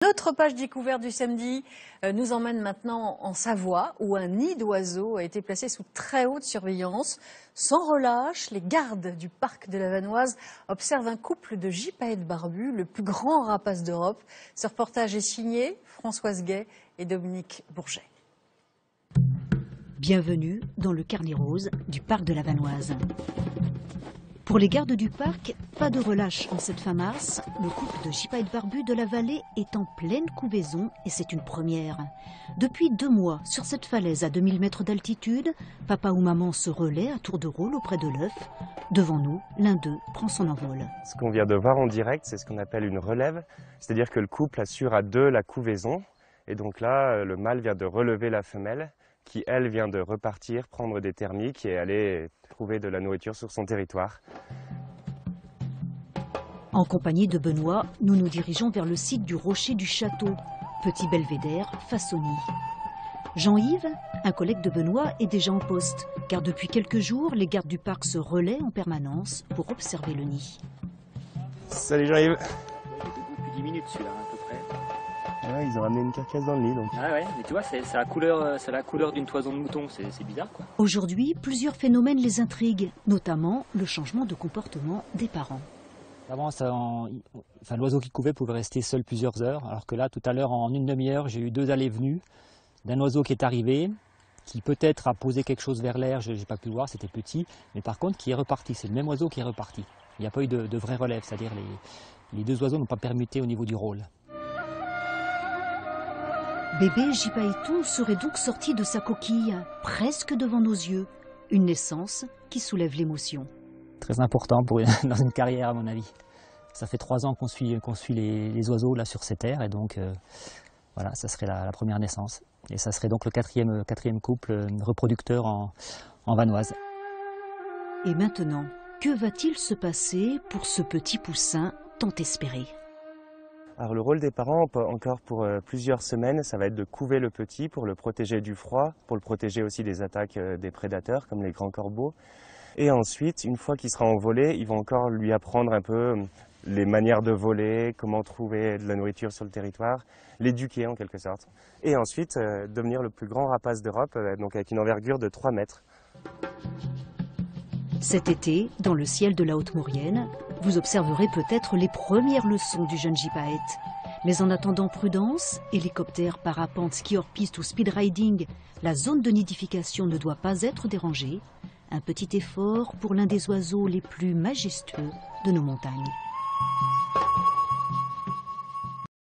Notre page découverte du samedi nous emmène maintenant en Savoie, où un nid d'oiseaux a été placé sous très haute surveillance. Sans relâche, les gardes du parc de la Vanoise observent un couple de gypaètes barbus, le plus grand rapace d'Europe. Ce reportage est signé Françoise Gay et Dominique Bourget. Bienvenue dans le carnet rose du parc de la Vanoise. Pour les gardes du parc, pas de relâche en cette fin mars. Le couple de gypaètes barbus de la vallée est en pleine couvaison et c'est une première. Depuis 2 mois, sur cette falaise à 2000 mètres d'altitude, papa ou maman se relaient à tour de rôle auprès de l'œuf. Devant nous, l'un d'eux prend son envol. Ce qu'on vient de voir en direct, c'est ce qu'on appelle une relève, c'est-à-dire que le couple assure à 2 la couvaison. Et donc là, le mâle vient de relever la femelle, qui elle vient de repartir, prendre des thermiques et aller trouver de la nourriture sur son territoire. En compagnie de Benoît, nous nous dirigeons vers le site du rocher du château, petit belvédère face au nid. Jean-Yves, un collègue de Benoît, est déjà en poste, car depuis quelques jours, les gardes du parc se relaient en permanence pour observer le nid. Salut Jean-Yves. Depuis 10 minutes celui-là à peu près. Ah, ils ont ramené une carcasse dans le nid donc. Ah ouais, mais tu vois, c'est la couleur d'une toison de mouton, c'est bizarre quoi. Aujourd'hui, plusieurs phénomènes les intriguent, notamment le changement de comportement des parents. Avant, l'oiseau qui couvait pouvait rester seul plusieurs heures, alors que là, tout à l'heure, en une demi-heure, j'ai eu 2 allées-venues d'un oiseau qui est arrivé, qui peut-être a posé quelque chose vers l'air, je n'ai pas pu le voir, c'était petit, mais par contre qui est reparti. C'est le même oiseau qui est reparti. Il n'y a pas eu de vraie relève, c'est-à-dire les 2 oiseaux n'ont pas permuté au niveau du rôle. Bébé Gypaètou serait donc sorti de sa coquille, presque devant nos yeux. Une naissance qui soulève l'émotion. Très important dans une carrière à mon avis. Ça fait 3 ans qu'on suit les oiseaux là sur ces terres et donc voilà, ça serait la première naissance. Et ça serait donc le quatrième couple reproducteur en Vanoise. Et maintenant, que va-t-il se passer pour ce petit poussin tant espéré ? Alors le rôle des parents, encore pour plusieurs semaines, ça va être de couver le petit pour le protéger du froid, pour le protéger aussi des attaques des prédateurs comme les grands corbeaux. Et ensuite, une fois qu'il sera envolé, ils vont encore lui apprendre un peu les manières de voler, comment trouver de la nourriture sur le territoire, l'éduquer en quelque sorte. Et ensuite, devenir le plus grand rapace d'Europe, donc avec une envergure de 3 mètres. Cet été, dans le ciel de la Haute-Maurienne, vous observerez peut-être les premières leçons du jeune gypaète. Mais en attendant, prudence, hélicoptère, parapente, ski hors piste ou speed riding, la zone de nidification ne doit pas être dérangée. Un petit effort pour l'un des oiseaux les plus majestueux de nos montagnes.